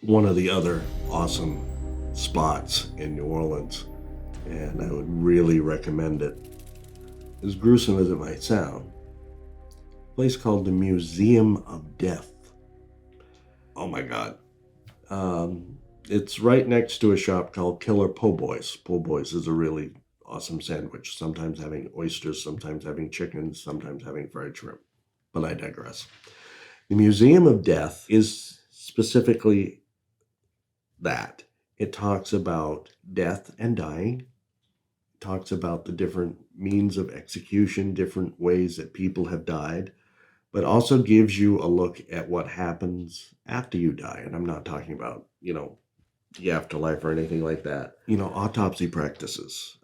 One of the other awesome spots in New Orleans, and I would really recommend it, as gruesome as it might sound, a place called the Museum of Death. Oh my God. It's right next to a shop called Killer Po' Boys. Po' Boys is a really awesome sandwich, sometimes having oysters, sometimes having chicken, sometimes having fried shrimp. But I digress. The Museum of Death is specifically that. It talks about death and dying, talks about the different means of execution, different ways that people have died, but also gives you a look at what happens after you die. And I'm not talking about, the afterlife or anything like that. Autopsy practices,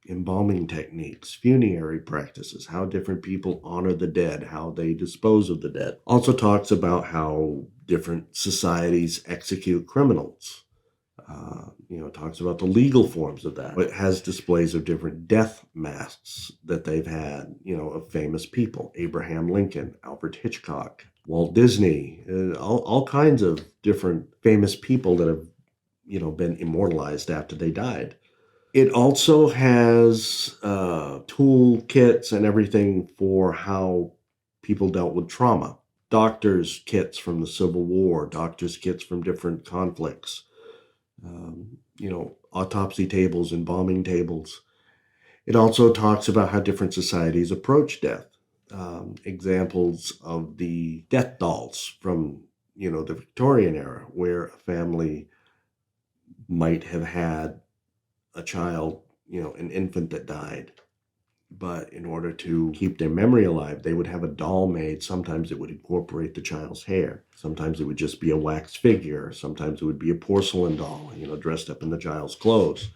embalming techniques, funerary practices, how different people honor the dead, how they dispose of the dead. Also talks about how different societies execute criminals. Talks about the legal forms of that. It has displays of different death masks that they've had, of famous people. Abraham Lincoln, Alfred Hitchcock, Walt Disney, all kinds of different famous people that have, been immortalized after they died. It also has tool kits and everything for how people dealt with trauma. Doctors' kits from the Civil War, doctors' kits from different conflicts. Autopsy tables, embalming tables. It also talks about how different societies approach death. Examples of the death dolls from, the Victorian era, where a family might have had a child, an infant that died. But in order to keep their memory alive, they would have a doll made. Sometimes it would incorporate the child's hair. Sometimes it would just be a wax figure. Sometimes it would be a porcelain doll, dressed up in the child's clothes.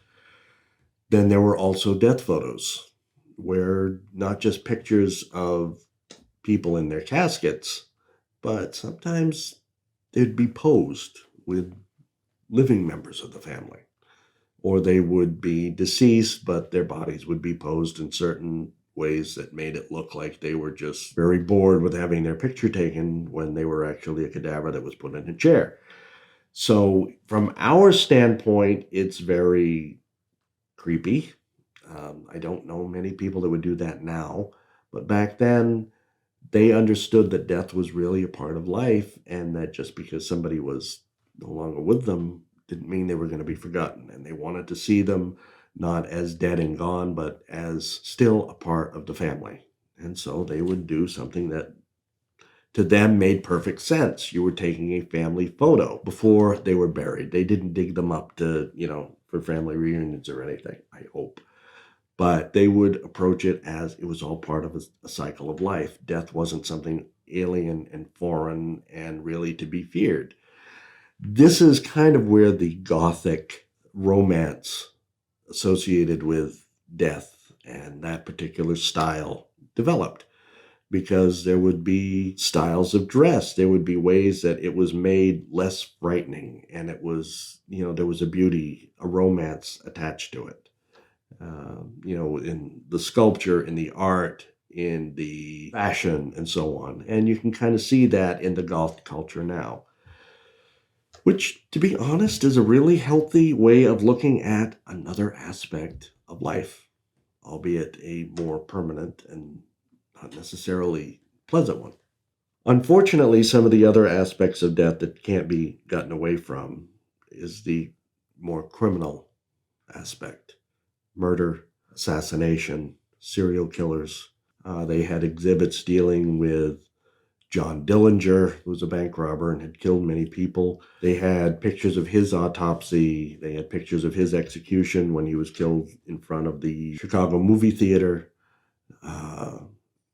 Then there were also death photos, where not just pictures of people in their caskets, but sometimes they'd be posed with living members of the family. Or they would be deceased, but their bodies would be posed in certain ways that made it look like they were just very bored with having their picture taken when they were actually a cadaver that was put in a chair. So from our standpoint, it's very creepy. I don't know many people that would do that now, but back then they understood that death was really a part of life, and that just because somebody was no longer with them didn't mean they were going to be forgotten. And they wanted to see them not as dead and gone, but as still a part of the family. And so they would do something that to them made perfect sense. You were taking a family photo before they were buried. They didn't dig them up to, for family reunions or anything, I hope. But they would approach it as it was all part of a cycle of life. Death wasn't something alien and foreign and really to be feared. This is kind of where the Gothic romance associated with death and that particular style developed, because there would be styles of dress. There would be ways that it was made less frightening, and it was, there was a beauty, a romance attached to it. In the sculpture, in the art, in the fashion, and so on. And you can kind of see that in the Goth culture now, which, to be honest, is a really healthy way of looking at another aspect of life, albeit a more permanent and not necessarily pleasant one. Unfortunately, some of the other aspects of death that can't be gotten away from is the more criminal aspect. Murder, assassination, serial killers. They had exhibits dealing with John Dillinger, who was a bank robber and had killed many people. They had pictures of his autopsy. They had pictures of his execution when he was killed in front of the Chicago movie theater.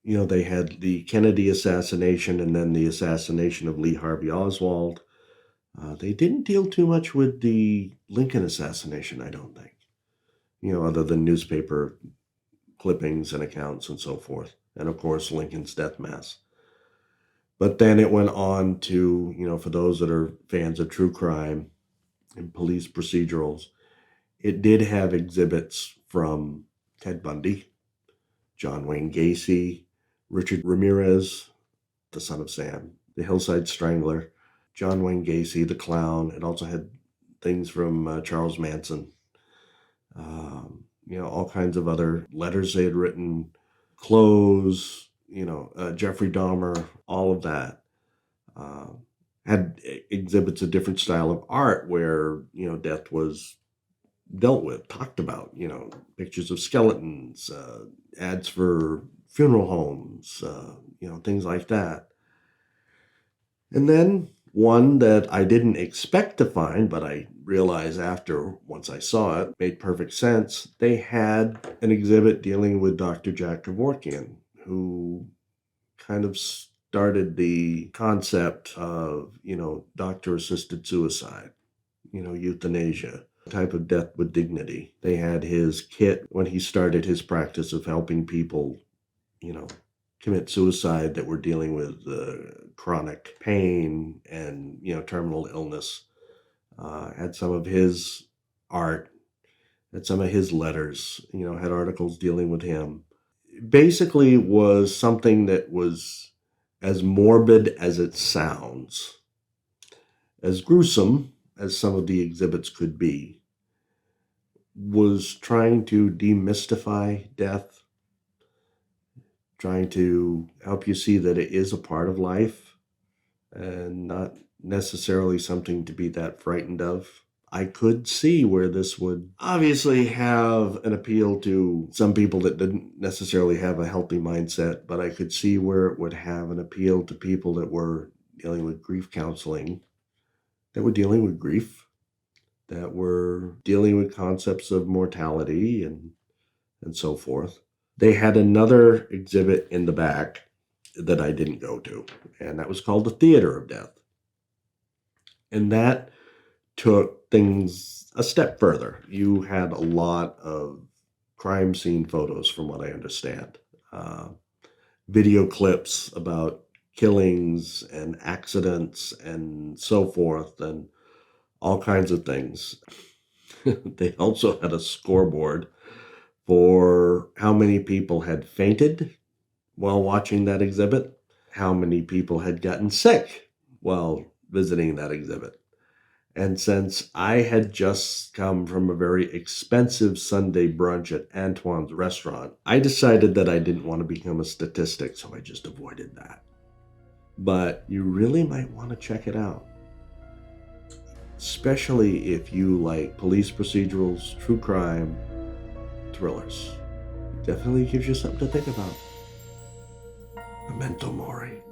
They had the Kennedy assassination and then the assassination of Lee Harvey Oswald. They didn't deal too much with the Lincoln assassination, I don't think, other than newspaper clippings and accounts and so forth. And of course, Lincoln's death mass. But then it went on to, for those that are fans of true crime and police procedurals, it did have exhibits from Ted Bundy, John Wayne Gacy, Richard Ramirez, the son of Sam, the Hillside Strangler, John Wayne Gacy, the clown. It also had things from Charles Manson, all kinds of other letters they had written, clothes, Jeffrey Dahmer, all of that. Had exhibits a different style of art where, death was dealt with, talked about, pictures of skeletons, ads for funeral homes, things like that. And then one that I didn't expect to find, but I realized after, once I saw it, made perfect sense. They had an exhibit dealing with Dr. Jack Kevorkian, who kind of started the concept of, doctor-assisted suicide, euthanasia, type of death with dignity. They had his kit when he started his practice of helping people, commit suicide that were dealing with chronic pain and, terminal illness. Had some of his art, had some of his letters, had articles dealing with him. Basically was something that was as morbid as it sounds, as gruesome as some of the exhibits could be, was trying to demystify death, trying to help you see that it is a part of life and not necessarily something to be that frightened of. I could see where this would obviously have an appeal to some people that didn't necessarily have a healthy mindset, but I could see where it would have an appeal to people that were dealing with grief counseling, that were dealing with grief, that were dealing with concepts of mortality and so forth. They had another exhibit in the back that I didn't go to, and that was called the Theater of Death. And that took things a step further. You had a lot of crime scene photos, from what I understand, video clips about killings and accidents and so forth, and all kinds of things. They also had a scoreboard for how many people had fainted while watching that exhibit, how many people had gotten sick while visiting that exhibit. And since I had just come from a very expensive Sunday brunch at Antoine's restaurant, I decided that I didn't want to become a statistic, so I just avoided that. But you really might want to check it out, especially if you like police procedurals, true crime, thrillers. It definitely gives you something to think about. Memento mori.